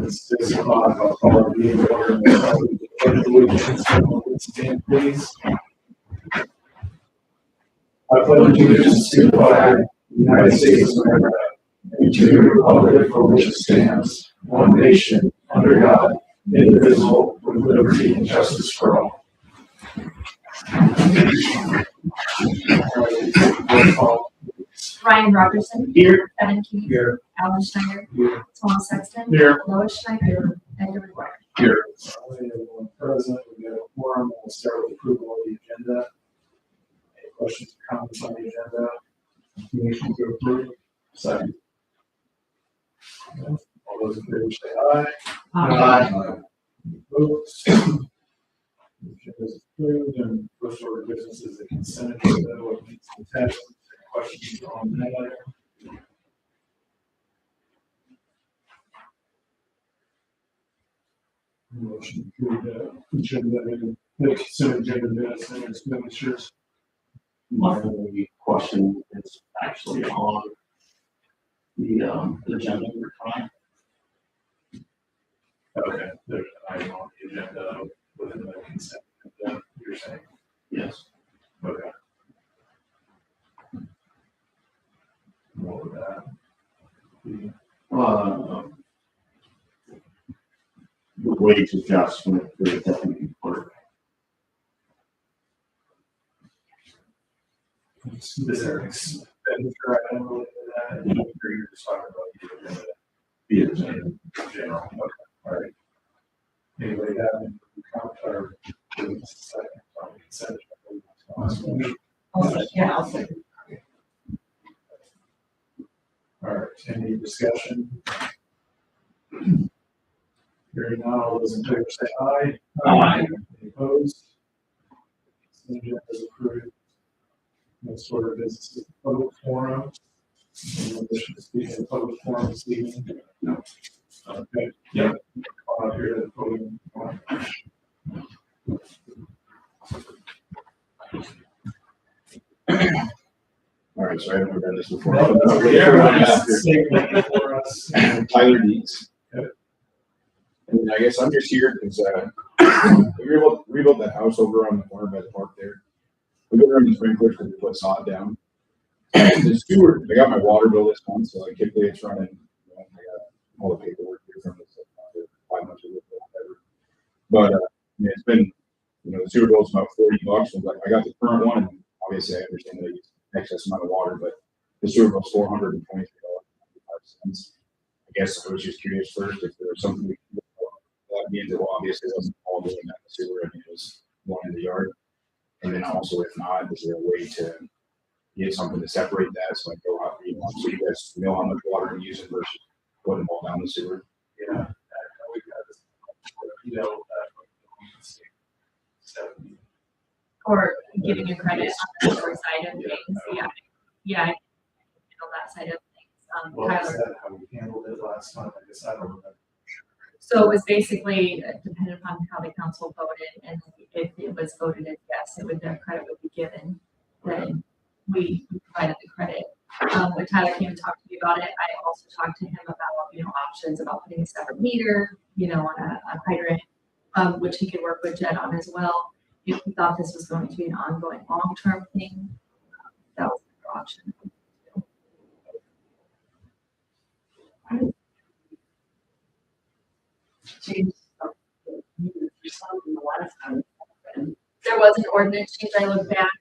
It's 6 o'clock. I'll call the meeting order. Stand, please. I pledge allegiance to the flag of the United States of America and to the republic for which it stands, one nation, under God, indivisible, with liberty and justice for all. Ryan Robertson. Here. Evan Key. Here. Alan Schneider. Here. Thomas Sexton. Here. Lois Schneider. Edgar McGuire. Here. Everyone present. We got a quorum. We'll start with approval of the agenda. Any questions or comments on the agenda? Motion to approve. Second. All those in favor say aye. Aye. Opposed? Motion is approved, and first order of business is the consent agenda. What needs to be attached? Questions on that? Motion to approve the agenda and the consent agenda minutes and expenditures. My only question is actually on the agenda for tonight. Okay, there's an item on the agenda within the consent agenda, you're saying? Yes. Okay. What would that be? The wage adjustment for the deputy clerk. Is there an expenditure item related to that? Or you're just talking about The agenda. general? Okay, all right. Anybody have any comment or second on the consent agenda? Yeah, I'll say. All right, any discussion? Hearing none, all those in favor say aye. Aye. Any opposed? Consent agenda is approved. Next order of business is public forum. Any addition to speak in the public forum this evening? No. Okay, yeah. Come out here to the podium. All right, so I haven't done this before. For us. Tyler Deeds. Okay. And I guess I'm just here because we rebuilt that house over on the corner by the park there. We got running sprinklers because we put sod down. The sewer, I got my water bill this month, so like typically it's running. I got all the paperwork here from this 5 months ago, whatever. But it's been, the sewer bill is about $40. So I got the current one, and obviously I understand that it's excess amount of water, but the sewer bill is $423.95. I guess I was just curious first if there was something we could do. That means it obviously wasn't all doing that in the sewer. I mean, it was one in the yard. And then also, if not, is there a way to get something to separate that so I go out, so you guys know how much water you're using versus putting them all down the sewer? Yeah. We got this. Or giving you credit on the short side of things. Yeah, I can handle that side of things. Well, is Tyler. that how we handled it last time? I guess I don't remember. So it was basically dependent upon how the council voted, and if it was voted as yes, the credit would be given. Then we provided the credit. When Tyler came and talked to me about it, I also talked to him about options about putting a separate meter, on a hydrant, which he could work with Jed on as well. If he thought this was going to be an ongoing long-term thing, that was the option. There was an ordinance change. I looked back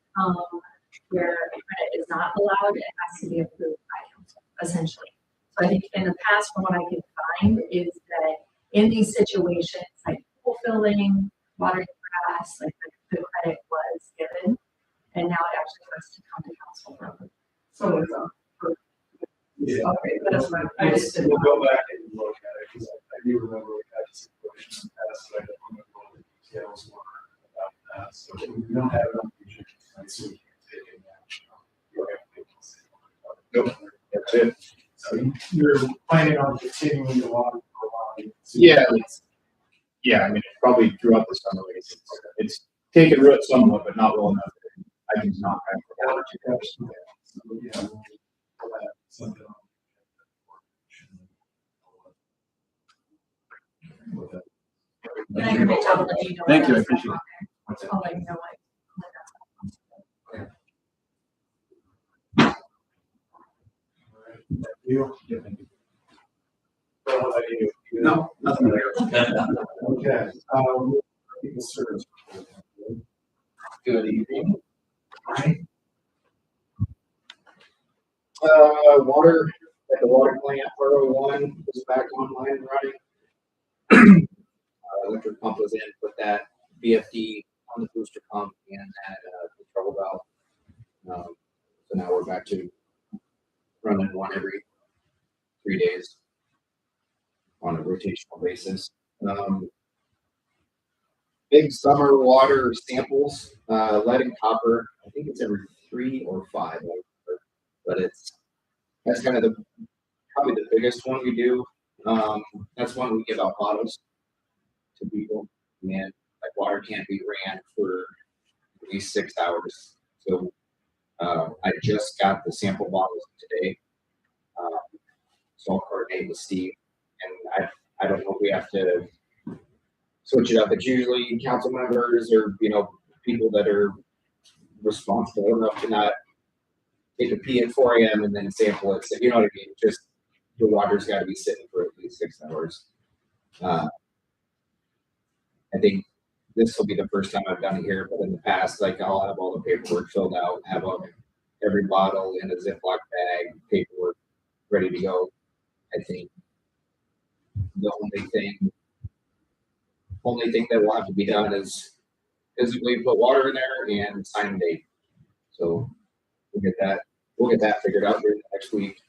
where a credit is not allowed. It has to be approved by council, essentially. So I think in the past, from what I could find, is that in these situations, like pool filling, watering grass, like the credit was given, and now it actually has to come to council for approval. So it's Yeah. okay, but that's right. I just didn't. We'll go back and look at it because I do remember we had a situation in the past, but I don't remember all the details were about that. So we don't have it on the agenda tonight, so we can't take any action. Nope, that's it. So you're planning on continuing to water for a while? Yeah, I mean, probably throughout the summer, like it's taken root somewhat, but not well enough. I think it's not kind of water too much. Yeah. Something on. a good job of letting you know. Thank you, I what's appreciate on it. there. What's it? I'll let you know what. You? Yeah, thank you. No, nothing there. Okay, people service. Good evening. Water at the water plant, R01 is back online and running. Electric pump was in, put that VFD on the booster pump and that control valve. So now we're back to running one every 3 days on a rotational basis. Big summer water samples, lead and copper. I think it's every 3 or 5, but that's kind of probably the biggest one we do. That's one we give out bottles to people, and like water can't be ran for at least 6 hours. So I just got the sample bottles today, so I'll coordinate with Steve, and I don't know if we have to switch it up. It's usually council members or people that are responsible enough to not take a pee at 4 a.m. and then sample it. So you know what I mean? Just the water's got to be sitting for at least 6 hours. I think this will be the first time I've done it here, but in the past, like I'll have all the paperwork filled out, have every bottle in a Ziploc bag, paperwork ready to go. I think the only thing that will have to be done is physically put water in there and sign a date. So we'll get that figured out here next week.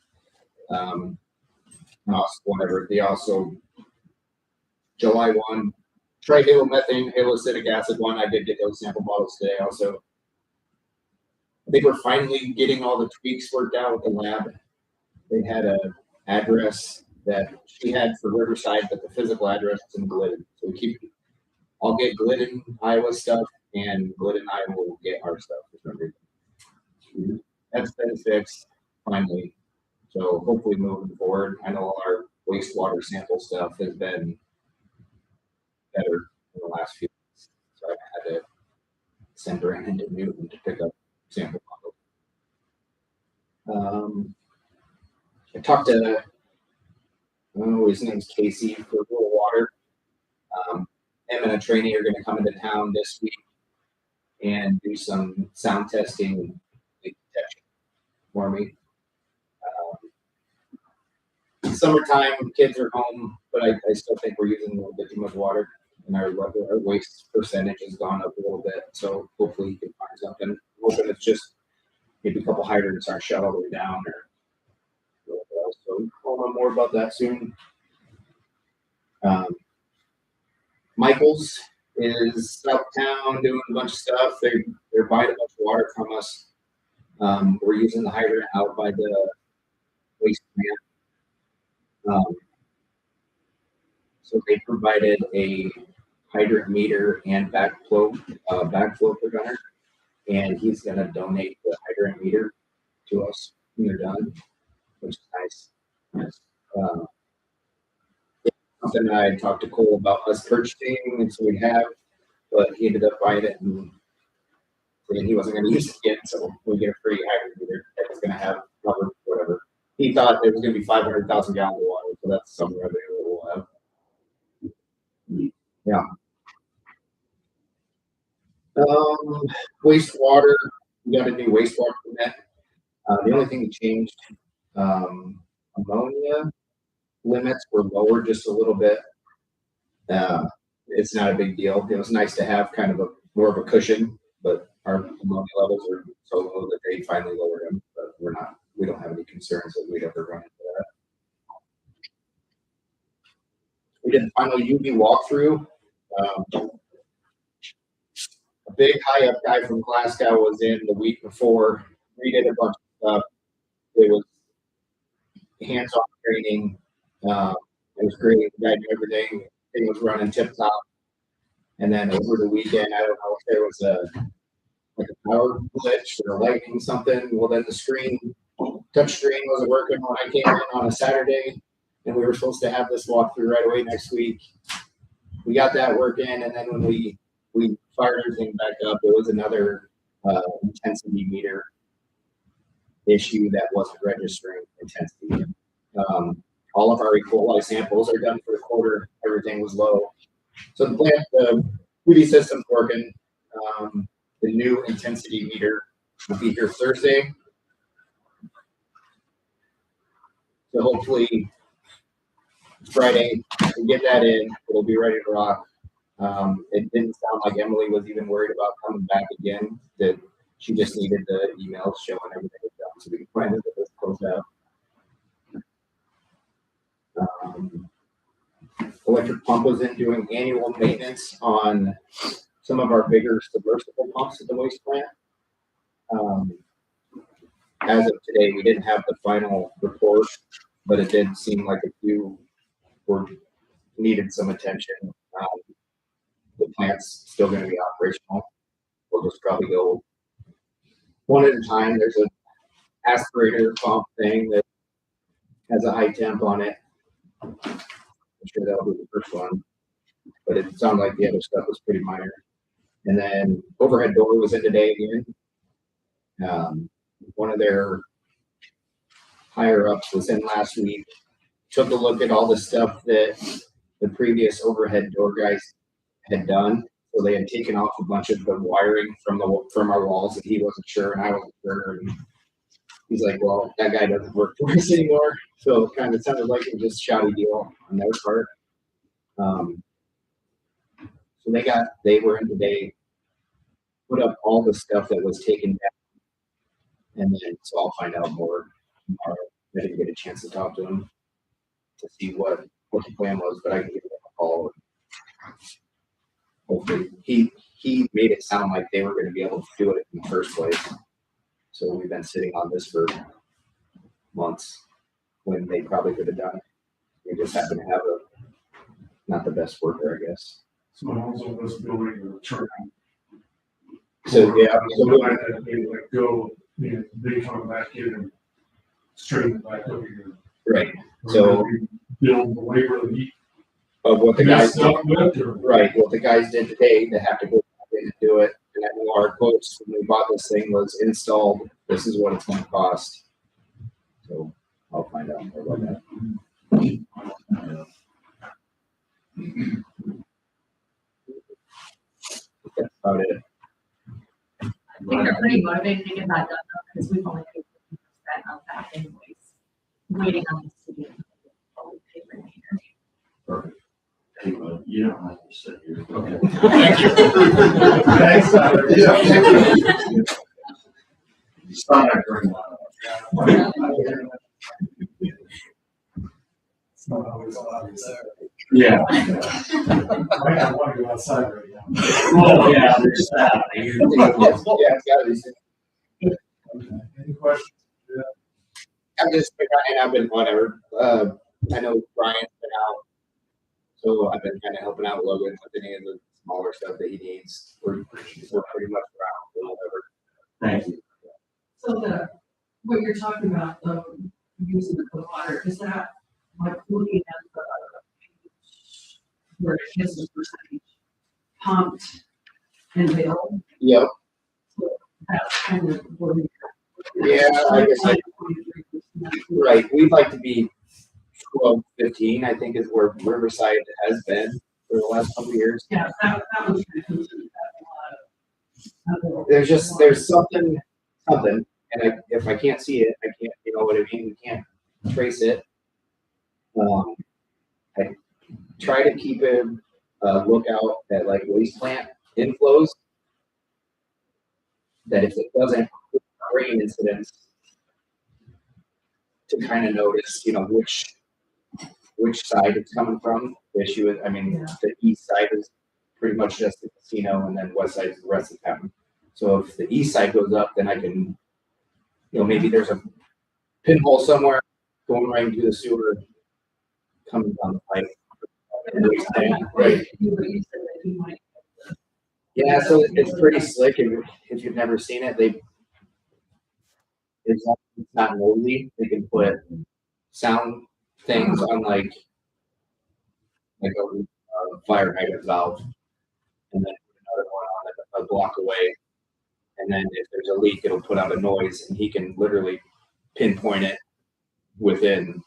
July 1, trihalomethanes, haloacidic acid 1. I did get those sample bottles today also. I think we're finally getting all the tweaks worked out with the lab. They had a address that she had for Riverside, but the physical address is in Glidden. So I'll get Glidden, Iowa stuff, and Glidden, Iowa will get our stuff for some reason. That's been fixed finally. So hopefully moving forward, I know all our wastewater sample stuff has been better in the last few weeks. So I've had to send Brandon to Newton to pick up sample bottles. I talked to, his name's Casey for Rural Water. Him and a trainee are going to come into town this week and do some sound testing leak detection for me. Summertime, kids are home, but I still think we're using a little bit too much water, and our waste percentage has gone up a little bit. So hopefully you can find something. I'm hoping it's just maybe a couple hydrants aren't shut all the way down, or so we'll know more about that soon. Michael's is out of town doing a bunch of stuff. They're buying a bunch of water from us. We're using the hydrant out by the waste plant. So they provided a hydrant meter and backflow preventer, and he's going to donate the hydrant meter to us when they're done, which is nice. Something I talked to Cole about us purchasing, and so we have, but he ended up buying it and he wasn't going to use it again, so we get a free hydrant meter that was going to have covered whatever. He thought it was going to be 500,000 gallons of water, so that's some revenue that we'll have. Yeah. Wastewater, we got a new wastewater permit. The only thing that changed, ammonia limits were lowered just a little bit. It's not a big deal. It was nice to have kind of more of a cushion, but our ammonia levels are so low that they finally lowered them. But we don't have any concerns that we'd ever run into that. We did the final UV walkthrough. A big high up guy from Glasgow was in the week before. We did a bunch of stuff. It was hands-on training. It was great. The guy knew everything. Thing was running tip top. And then over the weekend, I don't know if there was a power glitch or lightning something. Well, then the touch screen wasn't working when I came in on a Saturday, and we were supposed to have this walkthrough right away next week. we got that working, and then when we fired everything back up, there was another intensity meter issue that wasn't registering intensity. All of our E. coli samples are done for the quarter. Everything was low. So the UV system's working. The new intensity meter will be here Thursday. So hopefully Friday we get that in. It'll be ready to rock. It didn't sound like Emily was even worried about coming back again. That she just needed the emails showing everything was done, so we can find it that was closed out. Electric pump was in doing annual maintenance on some of our bigger submersible pumps at the waste plant. As of today, we didn't have the final report, but it did seem like a few needed some attention. The plant's still going to be operational. We'll just probably go one at a time. There's an aspirator pump thing that has a high temp on it. I'm sure that'll be the first one, but it sounded like the other stuff was pretty minor. And then overhead door was in today again. One of their higher ups was in last week, took a look at all the stuff that the previous overhead door guys had done. So they had taken off a bunch of the wiring from our walls, and he wasn't sure, and I wasn't sure. And he's like, "Well, that guy doesn't work for us anymore." So it kind of sounded like it was just a shoddy deal on their part. So they were in today, put up all the stuff that was taken down, and then so I'll find out more tomorrow. I didn't get a chance to talk to him to see what the plan was, but I can give him a call. Hopefully, he made it sound like they were going to be able to do it in the first place. So we've been sitting on this for months when they probably could have done it. We just happen to have not the best worker, I guess. So also was building the turn. So yeah, So they like go, they come back in and straighten it back up again. right. So build the labor of the of what the guys did, stuff with or right? What the guys did today, they have to go back in and do it. And I know our quotes when we bought this thing was installed. This is what it's going to cost. So I'll find out more about that. That's about it. I think they're pretty motivated to get that done though, because we've only paid 50% of that invoice. Waiting on this to be paper here. Perfect. Anyway, you don't have to sit here. Okay. Thanks. You saw that during It's not always obvious. Yeah. I want to go outside right now. Well, yeah, there's that. Yeah, it's gotta be. Okay. Any questions? I've just been I've been whatever. I know Brian's been out, so I've been kind of helping out Logan with any of the smaller stuff that he needs. We're pretty much around whatever. Thank you. So what you're talking about, using the water, is that like looking at the where it is the percentage pumped and filled? Yep. So that's kind of where we. Yeah, I guess like right. We'd like to be 12, 15, I think is where Riverside has been for the last couple of years. Yeah, that was kind of a lot of. There's something, and if I can't see it, I can't, you know what I mean? We can't trace it. I try to keep a lookout at like waste plant inflows. That if it doesn't rain incidents, to kind of notice, which side it's coming from. The issue is, the east side is pretty much just the casino, and then west side is the rest of the town. So if the east side goes up, then I can, maybe there's a pinhole somewhere going right into the sewer, coming down the pipe. Right. Yeah, so it's pretty slick. If you've never seen it, it's not moldy. They can put sound things on like a fire hydrant valve. And then put another one on it a block away. And then if there's a leak, it'll put out a noise and he can literally pinpoint it within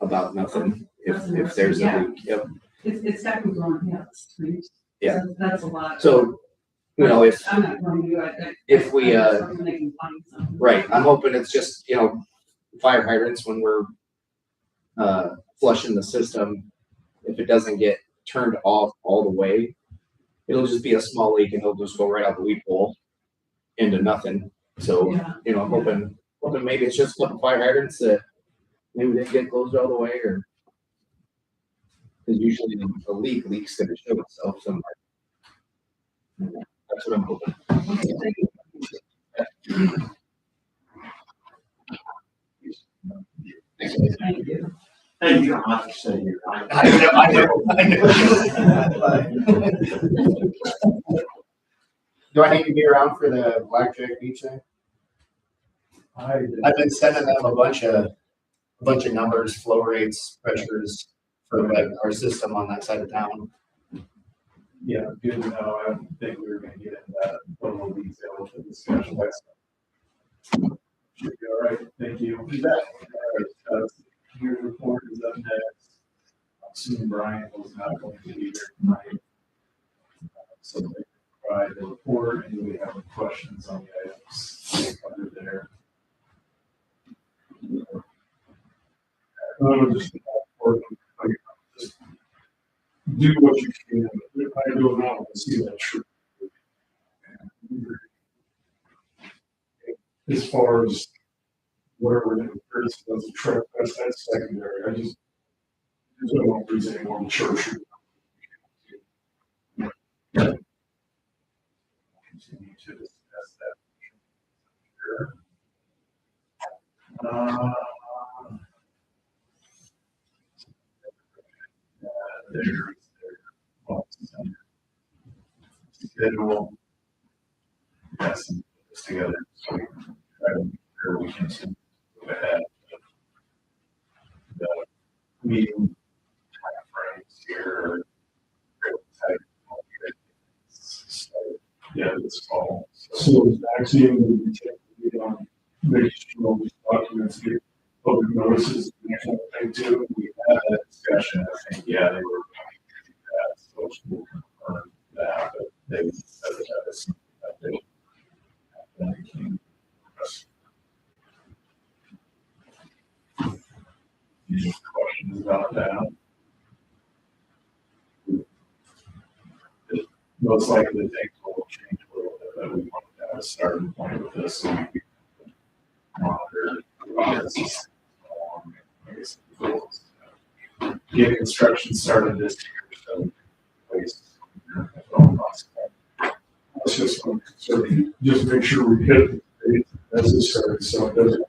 about nothing if there's a leak. Yep. It's technically on, yeah, it's pretty. Yeah. That's a lot. So, you know, if I'm not going to do it. if we, Something they can find something. right, I'm hoping it's just, you know, fire hydrants when we're flushing the system, if it doesn't get turned off all the way, it'll just be a small leak and it'll just go right out the weep hole into nothing. So, Yeah. you know, I'm hoping maybe it's just a couple fire hydrants that maybe they get closed all the way, or because usually a leak's gonna show itself somewhere. That's what I'm hoping. Thank you. Hey, you don't have to say here. I know. Do I need to be around for the blackjack beach thing? I've been sending them a bunch of numbers, flow rates, pressures for like our system on that side of town. Yeah, good to know. I don't think we were gonna get into that level of detail with the discussion. Should be all right. Thank you. All right, your report is up next. I'm assuming Brian was not going to be here tonight. So they provide the report, and we have questions on the items under there. Just do what you can. I do not want to see that truth. As far as whatever the person does, the truck, that's secondary. I just don't want to lose anyone in church. Continue to discuss that. Sure. Schedule. Yes, this together. So we can try to make sure we can go ahead. The meeting timeframes here. Yeah, this fall. So actually, we take the make sure all these documents get public notices and that kind of thing too. We had that discussion. I think, yeah, they were that, so we'll confirm that, but they said that as something that they came. Any questions about that? Most likely things will change a little bit, but we want to have a starting point with this so we can monitor the process. Get construction started this year, so please. Let's just make sure we hit it necessary so it doesn't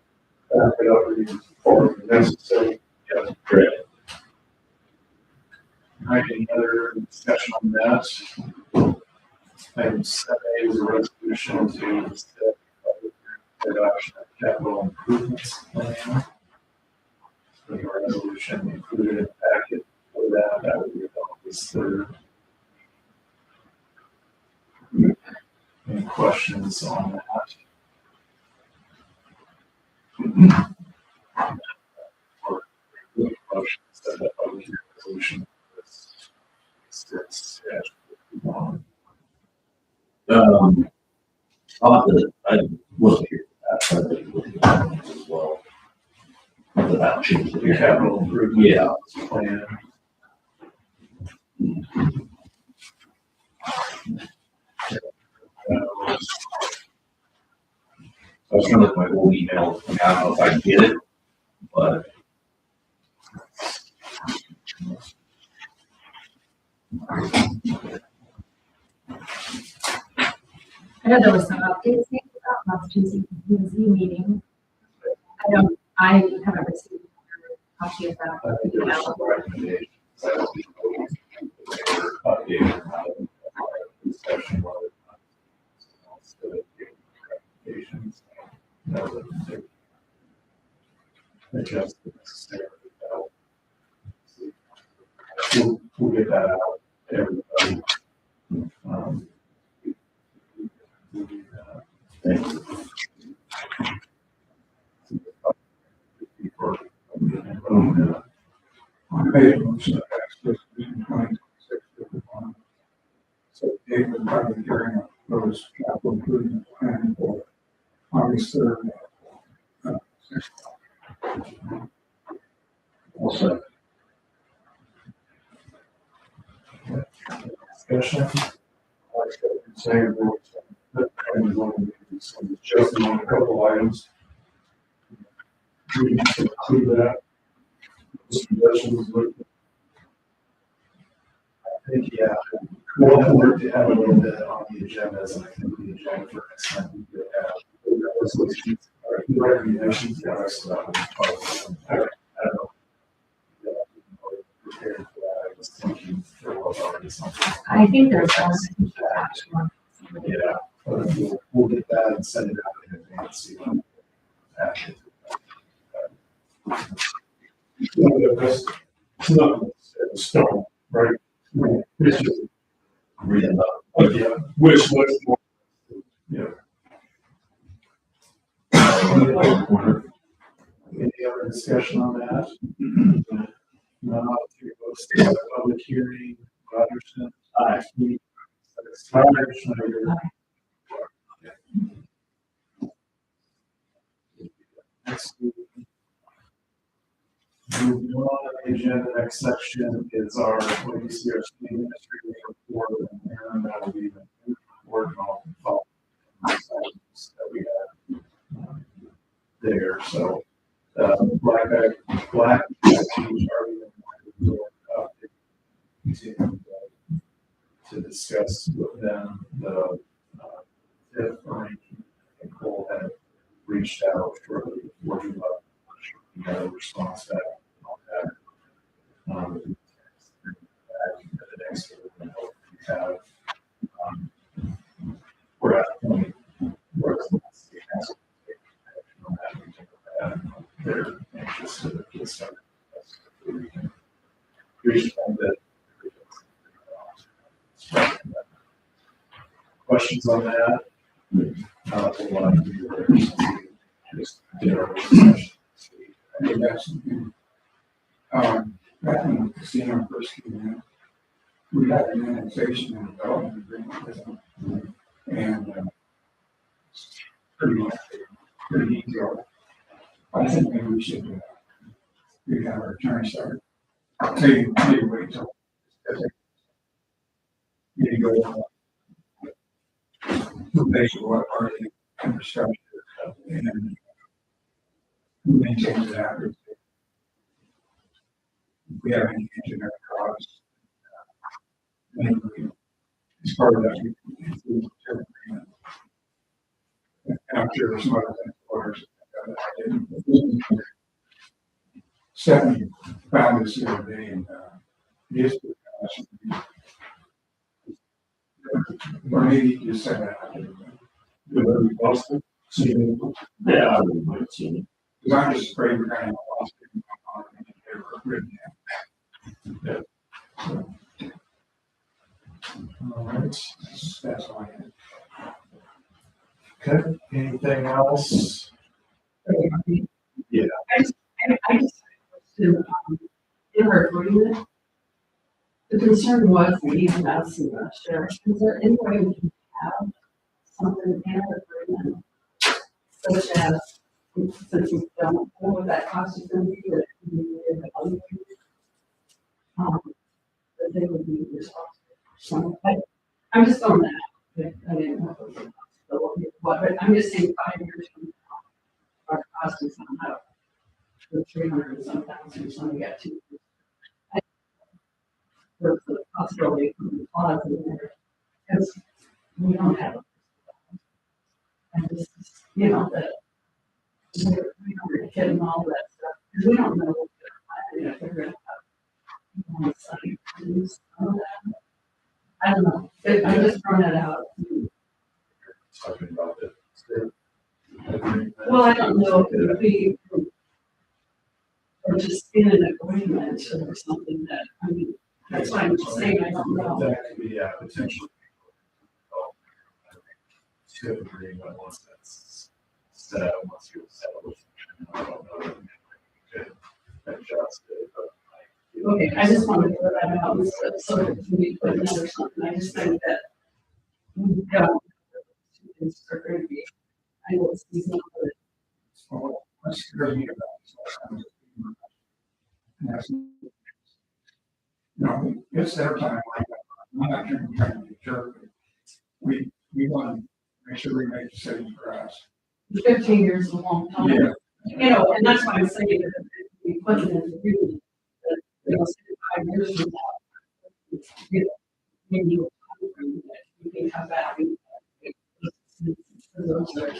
back it up any further than necessary. Yeah, great. All right, any other discussion on that? Item 7A is a resolution to set adoption of capital improvements plan. So your resolution included in the packet for that would be about this third. Any questions on that? Or motion to set that public resolution. I was here for that, as well. The balance sheet. Your capital improvement. Yeah. Plan. I was trying to look at my old email. I don't know if I can get it, but. I know there was some updates made about last Tuesday meeting. I haven't received a copy of that. I think there were some recommendations. Updated discussion. Recommendations. Adjust the necessary. We'll get that out. everybody. Um, Thank you. I made a motion to pass this meeting 2026. So David, public hearing of proposed capital improvement plan for August 3rd. 6 o'clock. Also, discussion. Like I was saying, just on a couple items. We can include that. Suggestions, but I think, yeah, we'll work to have a little bit on the agenda, as I think the agenda for next time we could have resolutions or recommendations. Yeah, so that would be probably, I don't know. Yeah, prepared for that. I was thinking there was already something. I think there's one. Yeah, but we'll get that and send it out in advance. See what happens. it's not a stone, right? It's just, yeah, wish list more. Yeah. Any other discussion on that? No, three votes, public hearing, Rogerson. Aye. Schneider. Next, moving on the agenda, next section is our, what you see our city administrative report, and Aaron, that'll be the report on all the items that we have there, so, Black, to discuss with them the, if arrangement, and Cole had reached out shortly before we got a response back on that. The next one, we have, we're at the point where they're anxious to get started. We can reach them that. Questions on that? We'll have to do it. Just did our discussion. I think that's something. Back when the casino first came in, we had an annexation and development agreement with them. And pretty detailed. I think maybe we should, we have our attorney start. Maybe wait till. Maybe go. Who pays for what part of the infrastructure and who maintains it after. If we have any engineering costs, maybe as part of that, we can include the agreement. And I'm sure there's some other things, orders. Stephanie found this the other day and yes, or maybe you just said that. Boston? Yeah, I would have seen it. Because I'm just afraid we're kind of lost it. All right. That's all I had. Okay, anything else? Yeah. I just, in her agreement, the concern was the EMS and the sheriff. Is there any way we can have something in our agreement? Such as, since we don't know what that cost is going to be, that they would be responsible. So, I'm just throwing that out. I didn't know what, but I'm just saying 5 years from now, our cost is not up. The 300 and some thousand, so we got 2. For the possibility of the clause in there, because we don't have. And this is, you know, that we're getting all that stuff, because we don't know what they're planning, if they're going to have on site, and all that. I don't know, I'm just throwing that out. Talking about it. Well, I don't know if it would be, or just in an agreement or something that, I mean, That's why I'm just saying, I don't know. That could be, yeah, potentially. Tip agreement once that's set up, once you're established. I don't know. If you could adjust it, but. Okay, I just wanted to put that out, so that we put it or something, I just think that. We've got. It's going to be, I know it's seasonal, but Well, let's hear you about it. Yes. No, it's their time. I'm not trying to be jerk. We want to make sure we make decisions for us. 15 years is a long time. Yeah. You know, and that's why I'm saying that if we put it in the agreement, that, you know, 5 years from now, you know, maybe you can come back and. Those are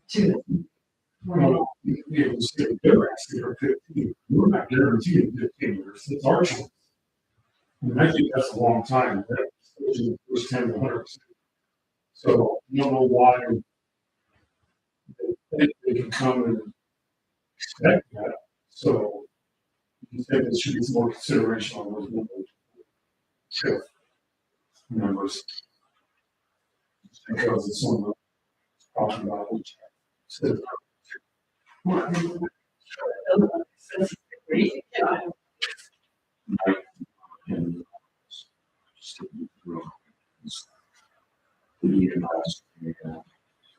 two. Well, we will say they're asking for 15. We're not guaranteeing 15 years. It's our choice. And I think that's a long time. Especially the first 10 to 100%. So you don't know why they can come and expect that. So you think there should be some more consideration on those numbers. Because it's someone talking about which. And just to be real, the EMS,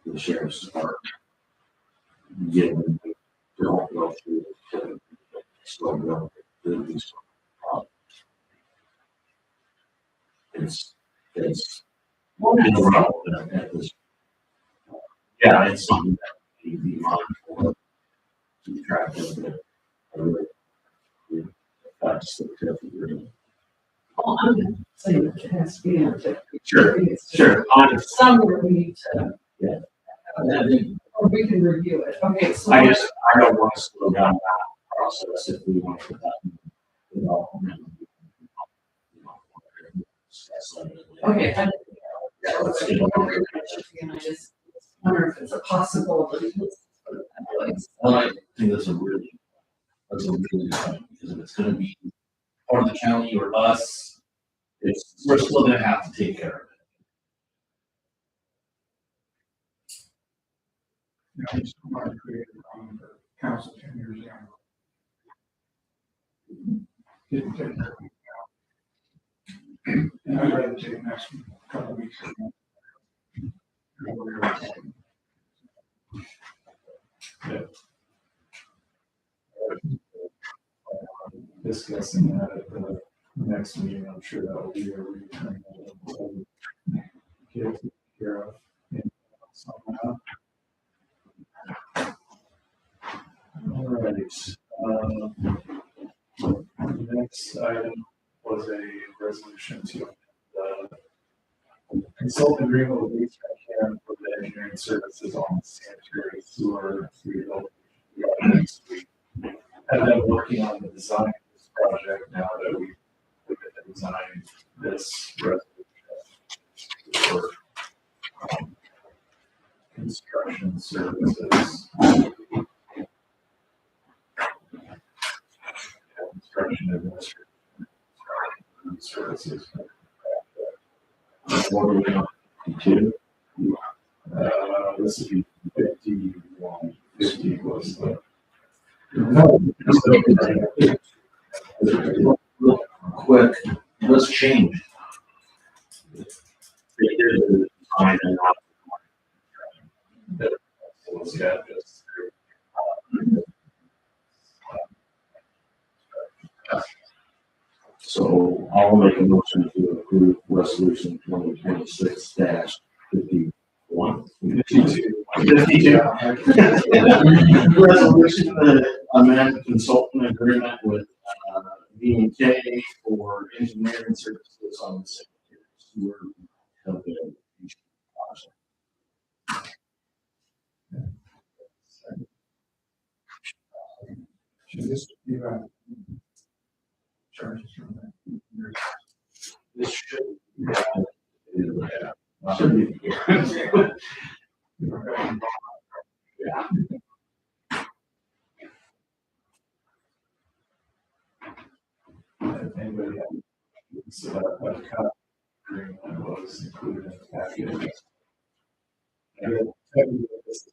the sheriff's department, given they don't go through the slow go through these. It's irrelevant at this. Yeah, it's something that we need to be mindful of, keep track of it. That's the fifth agreement. Well, I'm gonna say that it has to be in the. Sure, honest. Somewhere we need to. Yeah. Or we can review it. Okay, so. I don't want to slow down that process if we want to put that in development. Okay. And I just wonder if it's a possibility. Well, I think that's a really good point, because if it's gonna be part of the county or us, we're still gonna have to take care of it. I just want to create a problem for council 10 years down. Didn't take care of it. And I'd rather take the next couple of weeks. Discussing that at the next meeting, I'm sure that will be a return. Get care of. Somehow. All right. Next item was a resolution to consult agreement with East Can for the engineering services on sanitary sewer next week. And then working on the design of this project now that we look at the design this resolution for construction services. Construction administration services. What are we on? 2? This would be 51. 50 was the. Real quick, let's change. Here's the design and Yeah, just. so I'll make a motion to approve resolution 2026-51. 52. Resolution to amend consultant agreement with V&K for engineering services on the secondary sewer rehabilitation project. Should this be charges from that? This should be. Yeah. Any anybody have, so that copy agreement was included in the package. And then technically, this is-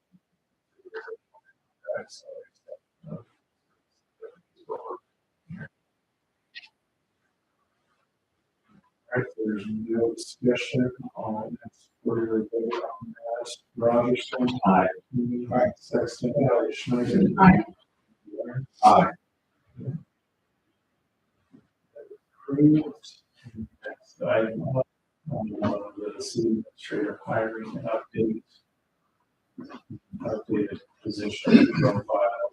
All right, there's no discussion on this further vote on that. Rogerson. Aye. Aye. Sexton. Aye. Schneider. Aye. Aye. Approved. Next item, the city administrator hiring and updated position profile.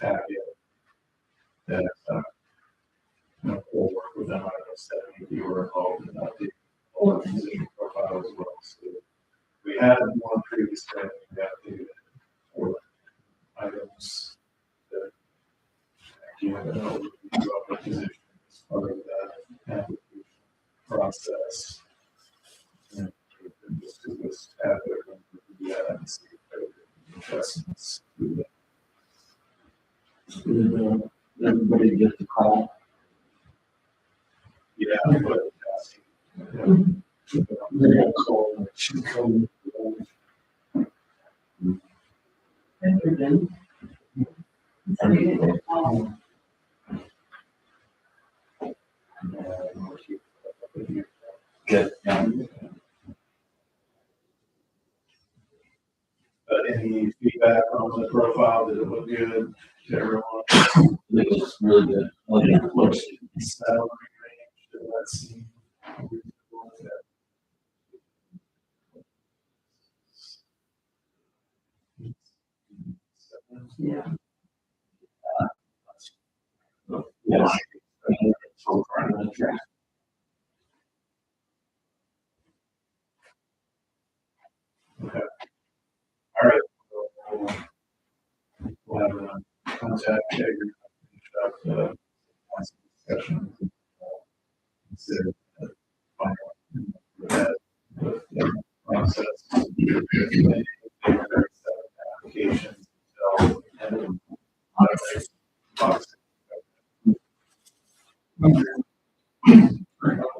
Packet. That, we'll work with them, I said, if you were involved in updating all the position profile as well. So we had one previous time, we updated for items that you have an overview of the position as part of that application process. And just do this after and see if there are adjustments. Did everybody get the call? Yeah, but they're gonna call, she called. And you're done. So you didn't call. Good. Any feedback on the profile? Did it look good to everyone? It was really good. I think it looks Salary range, did that seem reasonable? Yeah. yeah. So far, I'm gonna try. Okay. All right. We'll have a contact agreement, discussion. Consider the final process. Applications. So, and correct.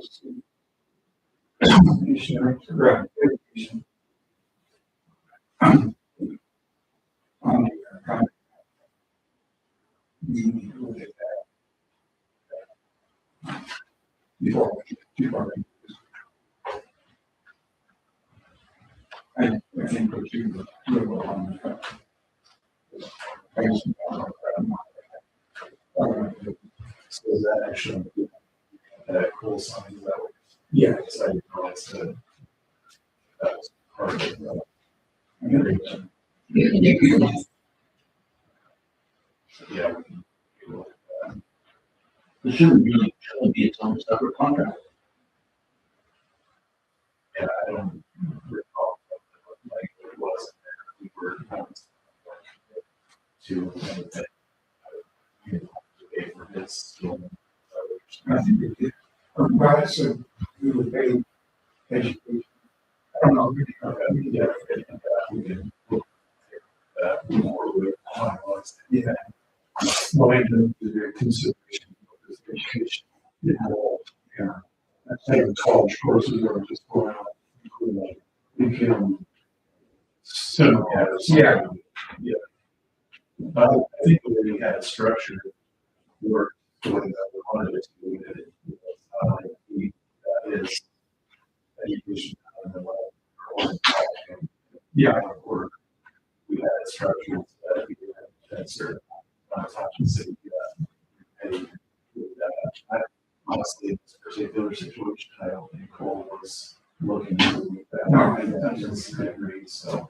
I think what you were on. So is that actually cool sign? Is that what? Yeah, it's I didn't realize that was part of it. Yeah. It shouldn't be its own separate contract. Yeah, I don't recall like it was there. We were to pay for this. I think it did. Well, so we would pay education. I don't know. Yeah, we can look at that more with yeah. Well, I do the consideration of this education involved. Yeah. I think college courses are just going on. We can. So, yeah. Yeah. I think the way we had it structured worked the way that we wanted it to be. That that is education. Yeah, or we had it structured so that we could have certain time to say, I honestly, in this particular situation, I don't think Cole was looking to move that. No, I agree. So,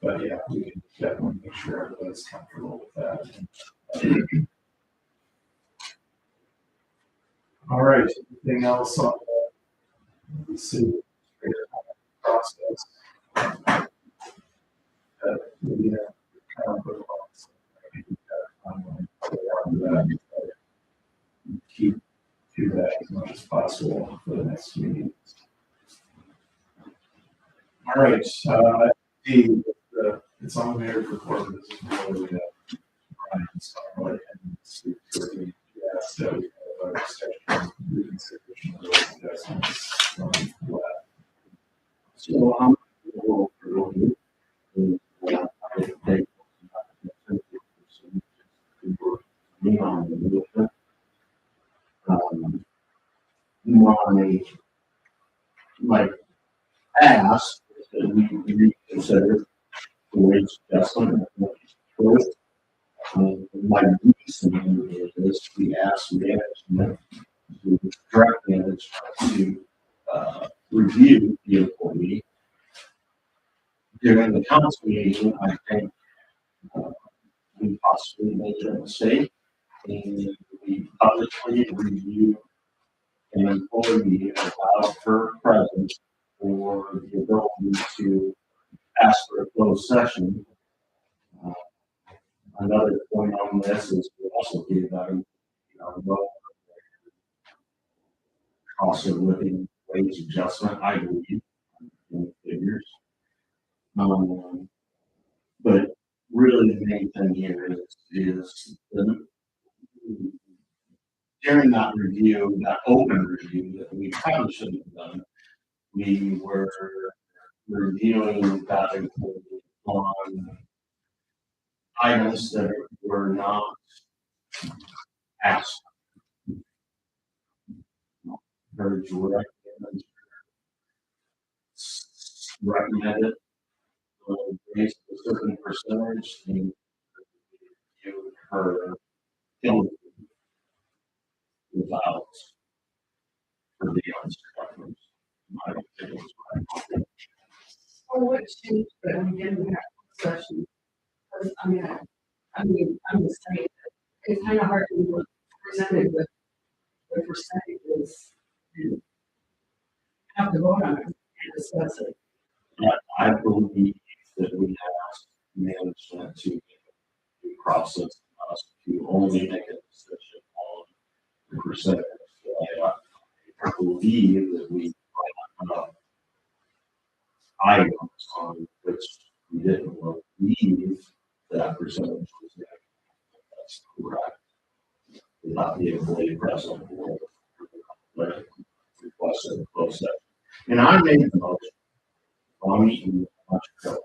but yeah, we can definitely make sure everybody's comfortable with that. All right, anything else on the city process? Yeah, kind of put on keep do that as much as possible for the next meeting. All right, it's on the mayor for corporate. This is really Brian, so I'll go ahead and speak to the yes. that we have a schedule reconsideration of those adjustments left. So I'm will for you. I think me on the movement. My ask is that we reconsider the wage adjustment first. My reasoning is we ask management to direct management to review the employee. During the council meeting, I think we possibly made a mistake and we publicly reviewed an employee without her presence or the ability to ask for a closed session. Another point on this is we also gave them, low cost of living wage adjustment, I believe, in the figures. But really the main thing here is during that review, that open review that we probably shouldn't have done, we were reviewing that employee on items that were not asked. Very direct and recommended based a certain percentage and give her penalty without for the instructors. I don't think it was right. Or what changed, but again, we have session. Because I'm just saying that it's kind of hard to look presented with the percentages and have to vote on it and discuss it. I believe that we have management to process us to only make a decision on the percentage. I believe that we have items on which we didn't believe that percentage was there. That's correct. Without the employee present or requested a closed session. And I made the motion. I'm eating much ago.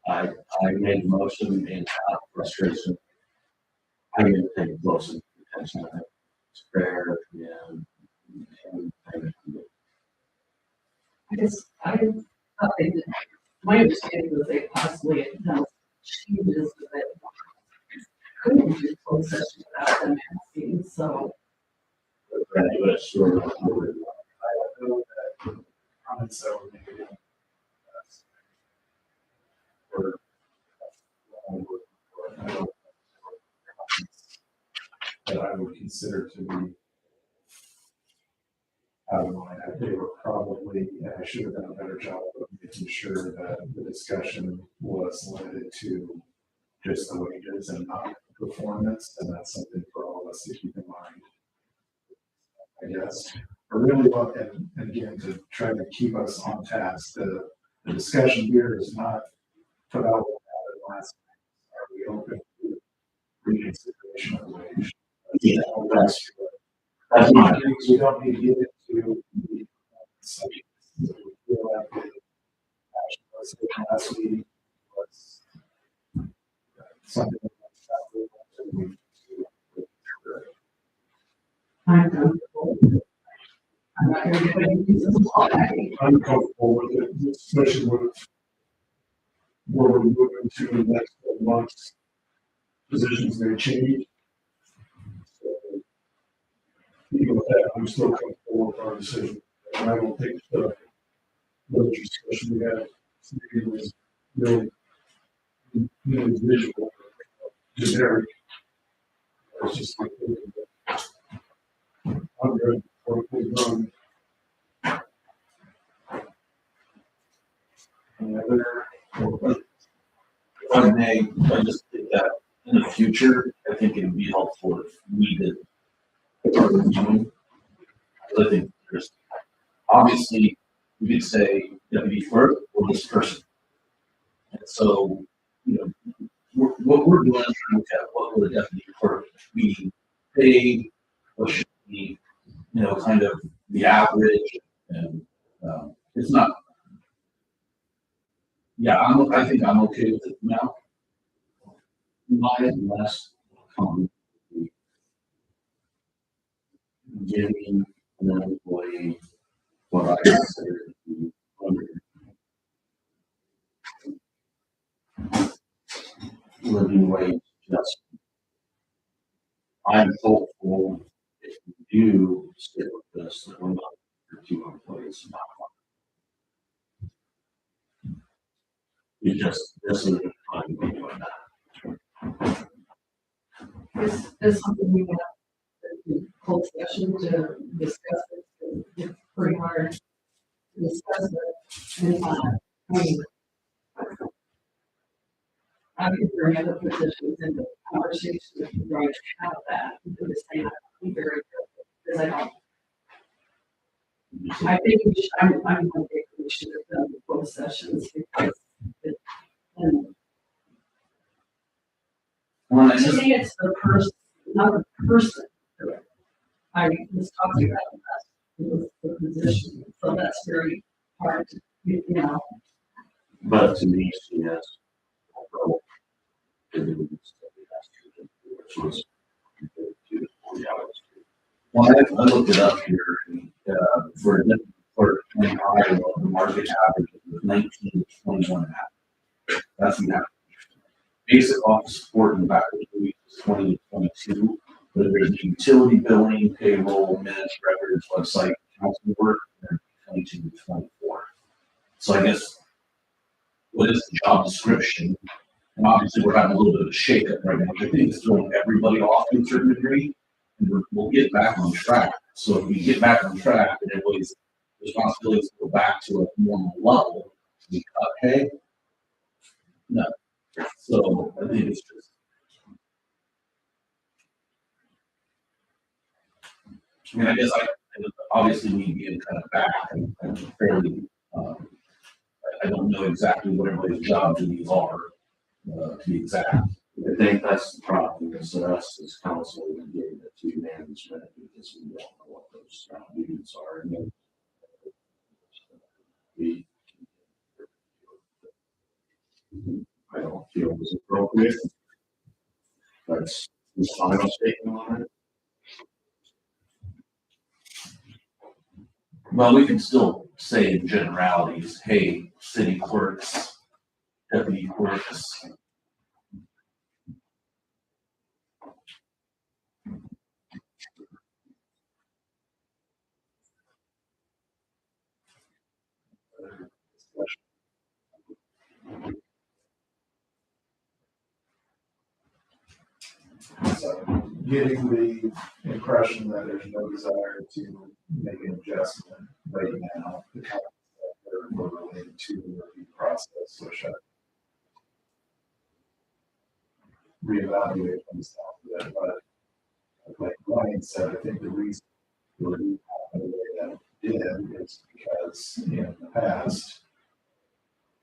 I made the motion and out of frustration. I didn't take close attention. It's fair and I thought they did. My understanding was they possibly announced changes that couldn't do closed session without them asking, so. sure. I don't know that comments that were made that I would consider to be out of line. They were probably, and I should have done a better job of making sure that the discussion was limited to just the wages and not performance, and that's something for all of us to keep in mind, I guess. I really want, and again, to try to keep us on task, the discussion here is not put out last. Are we open to reconsideration of wage? Yeah, that's my We don't need to get into the subject. We feel like the action was taken last week was something that we need to I'm comfortable. I'm not going to get any reasons why. I'm comfortable with it, especially with where we're moving to the next 12 months. Positions may change. So, even with that, I'm still comfortable with our decision. And I don't think the discussion we had was really visual, generic. It's just like, I'm good for what we've done. Any other questions? If I may, I just think that in the future, I think it would be helpful if we did our reviewing. I think there's obviously we could say deputy clerk or this person. And so, what we're doing is look at what would a deputy clerk be paid what should be, kind of the average, and, it's not. Yeah, I think I'm okay with it now. My last comment would be giving an employee what I consider to be under living wage adjustment. I'm hopeful if we do stick with this, that we're not for two employees, not one. This isn't the time to be doing that. Is something we want to close session to discuss it. It's pretty hard to discuss it. And, I think there are other positions in the conversation that we're going to have that. To the same, be very careful because I think we should, I'm going to think we should have done the closed sessions because to me it's the person, not the person. I was talking about that. It was the position. So that's very hard to. But to me, she has which was 2 to 40 hours. Well, I looked it up here, and, for in Iowa, the market average was 19 to 21 and a half. That's the average. Basic office support in the back of the week is 20 to 22, but there's the utility billing, payroll, minutes, records, website, council work, and 22 to 24. So I guess, what is the job description? And obviously, we're having a little bit of a shakeup right now, which I think is throwing everybody off to a certain degree, and we'll get back on track. So if we get back on track, and everybody's responsibilities go back to a normal level, we cut pay. No. So I think it's just. I mean, I guess I obviously need to get kind of back and fairly. I don't know exactly what everybody's job duties are, to be exact. I think that's the problem, is us as council, we gave it to management because we don't know what those job duties are. And then I don't feel it was appropriate. That's the final statement on it. Well, we can still say in generalities, hey, city clerks, deputy clerks. So getting the impression that there's no desire to make an adjustment right now, the comments that are related to the review process, which I reevaluate comes down to that. But like Brian said, I think the reason the review happened the way that it did is because in the past,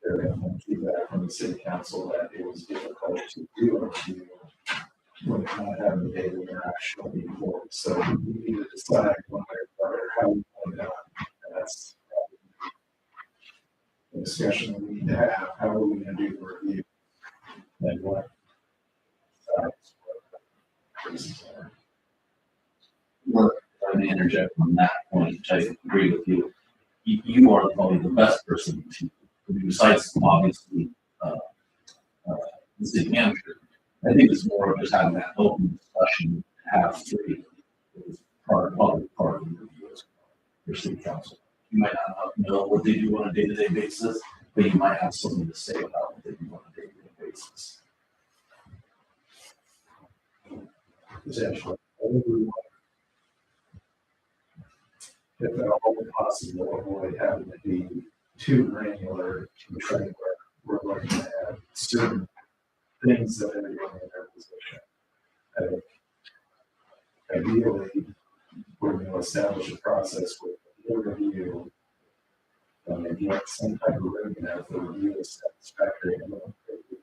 there had been feedback from the city council that it was difficult to do a review when it's not having the data interaction before. So we need to decide one way or the other how we want it done. And that's the discussion we need to have. How are we going to do the review? And what reasons are. Well, let me interject on that point, which I agree with you. You are probably the best person to, besides obviously the city manager. I think it's more of just having that open discussion, have three part of the review as your city council. You might not know what they do on a day-to-day basis, but you might have something to say about what they do on a day-to-day basis. Potentially. If at all possible, avoid having to be too granular to the trade where we're looking at certain things that everyone in their position. I think ideally, we're going to establish a process with a review. And get some type of roadmap for review is satisfactory and we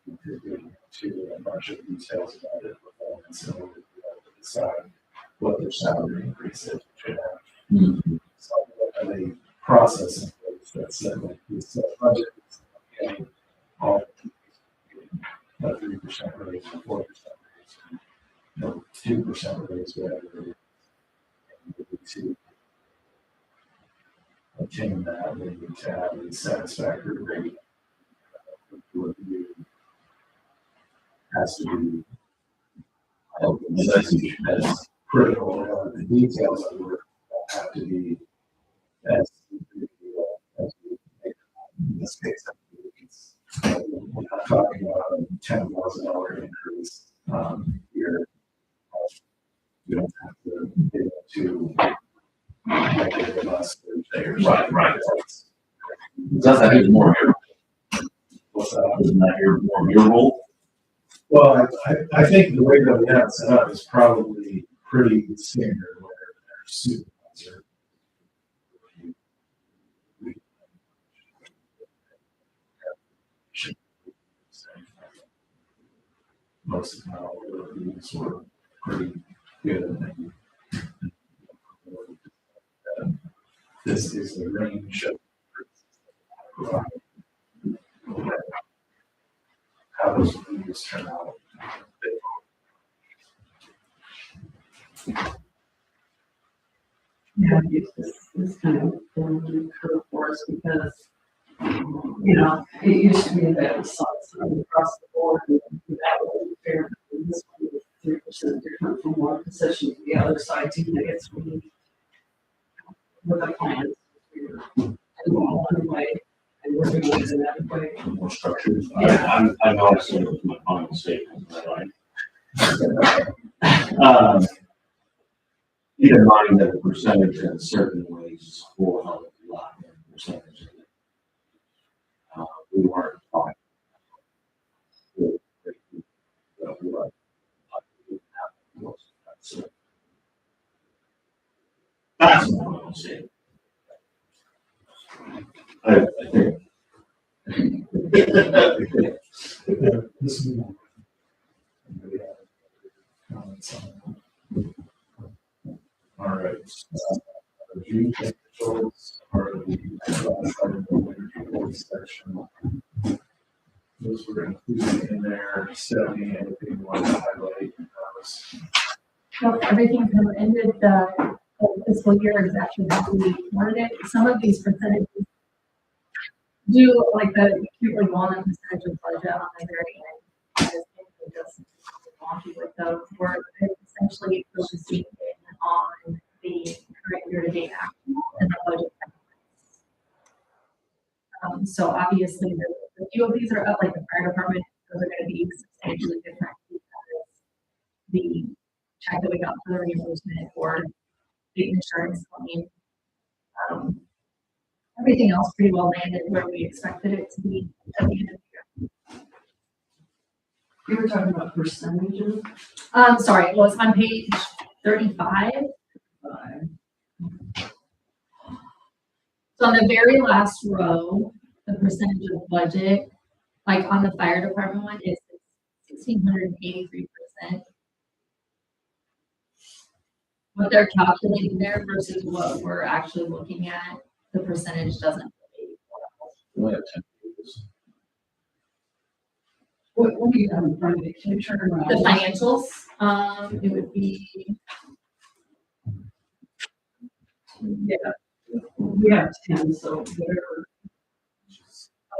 can contribute to a bunch of details about it performance in order to be able to decide what their salary increase is, should have some of a process in place that said like this budget is getting all a 3% raise or 4% raise, no 2% raise, whatever it is. And to obtain that, we need to have a satisfactory rate. Review has to be as critical. The details of the work have to be as we make in this case. We're not talking about a $10,000 increase here. We don't have to get into negative us Thursday or something. Right. Does that even more here? What's that? Isn't that your more mutable? Well, I think the way that we have it set up is probably pretty standard where there's supervisor. Most of our reviews were pretty good. This is the range of how those reviews turn out. Yeah, it's kind of been a curve for us because, it used to be that it was across the board and that was fair. And this one is 3% different from one position to the other side. Do you think it's really with a plan? We're all one way and we're doing it another way. More structured. Yeah. I'm obviously with my final statement, right? Keep in mind that the percentage in certain ways will help a lot in percentage. We weren't fine. That's what I'm saying. I think. This is more. Comments on that? All right. Review financials are the section. Those were included in there. Stephanie, anything you want to highlight? Well, everything kind of ended the fiscal year exactly how we wanted it. Some of these percentages do, like the acutely wellness percentage of budget on the very end. I just think they're just wonky with those. We're essentially focusing in on the current year-to-date actual and the budget. So obviously, the few of these are up, like the fire department, those are going to be substantially different because the check that we got for the reimbursement or the insurance claim. Everything else pretty well landed where we expected it to be at the end of the year. You were talking about percentages? Sorry, well, it's on page 35. So on the very last row, the percentage of budget, like on the fire department one, is 1,683%. What they're calculating there versus what we're actually looking at, the percentage doesn't really. What do you have in front of you? Can you turn around? The financials, it would be. Yeah, we have 10, so whatever.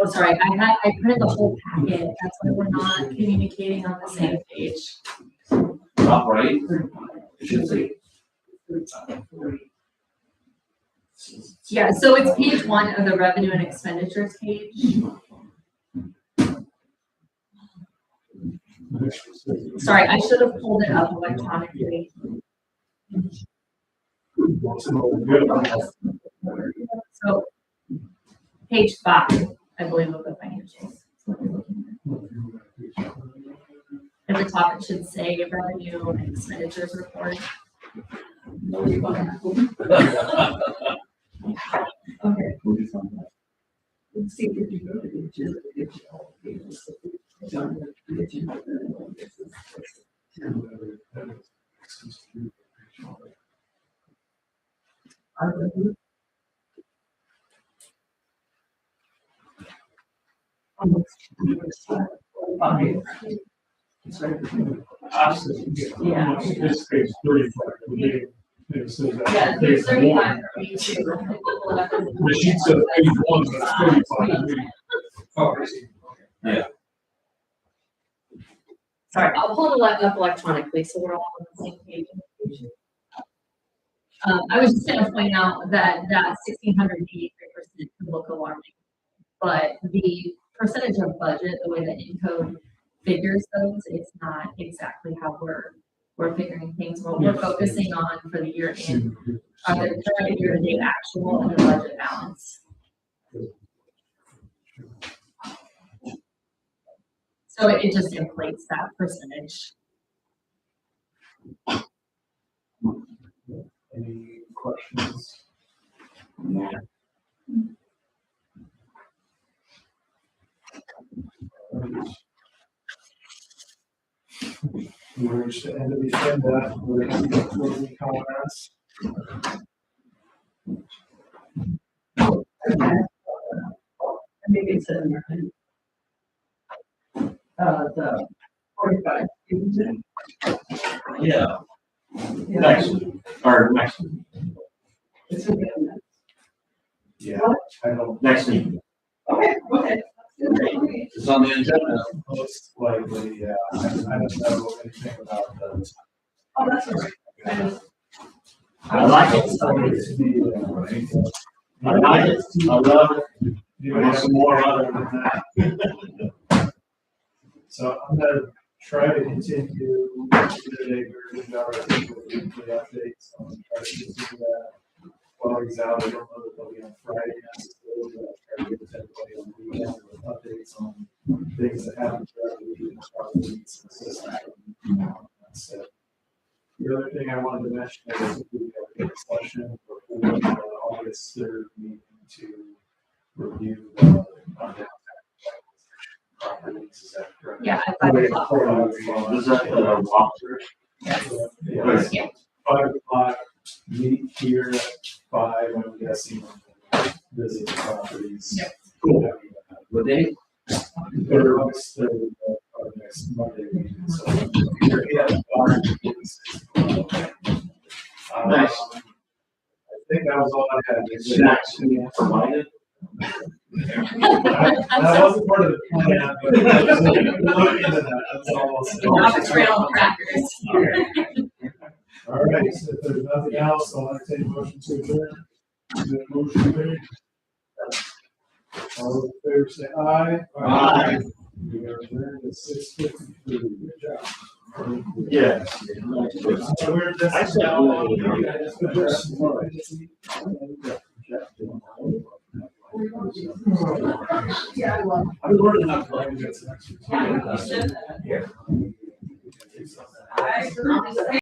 Oh, sorry, I printed the whole packet. That's why we're not communicating on the same page. Top right, it should say. Yeah, so it's page 1 of the revenue and expenditures page. Sorry, I should have pulled it up electronically. So, page 5, I believe, of the financials. At the top, it should say revenue and expenditures report. Okay. Let's see if you go to the agenda. Yeah. It's page 35. It says that. Yeah, Page there's 35 one. for me too. The sheet says page 1, but it's 35. Oh, I see. Yeah. Sorry, I'll pull it up electronically, so we're all on the same page. I was just gonna point out that 1,683% could look alarming, but the percentage of budget, the way that Encode figures those, it's not exactly how we're figuring things. What we're focusing on for the year end are the current year-to-date actual and the budget balance. So it just inflates that percentage. Any questions? We reached the end of the agenda. We're going to closing comments. Maybe it's in there. The 45. Yeah. Next week, or next week, It's in there. Yeah, I don't. next week. Okay. It's on the agenda. Most likely, yeah. I don't know anything about those. Oh, that's all right. I like it. I like it. I love it. I want some more other than that. So I'm gonna try to continue today, with our weekly updates. I'm gonna try to continue that while he's out. I don't know that they'll be on Friday necessarily, but I'll try to get to everybody on the weekend with updates on things that happen throughout the week and properties and systems. That's it. The other thing I wanted to mention is we have a discussion before the August 3rd meeting to review the downtown properties. Is that correct? Yeah, at 5 o'clock. Is that the walkthrough? Yes. Yeah. 5 o'clock, meet here at 5, I'm guessing, visit the properties. Yep. Cool. What day? Or August 3rd, or next Monday meeting, so. Yeah. Nice. I think that was all I had. Snacks provided? That wasn't part of the plan, but I was looking into that, that's all I'll say. Off trail crackers. All right, so if there's nothing else, I'll entertain a motion to adjourn. Is there a motion made? All those in favor say aye. Aye. We are adjourned at 6:53. Good job. Yes. We're just. I said, oh, Yeah, I love. I'm learning enough. I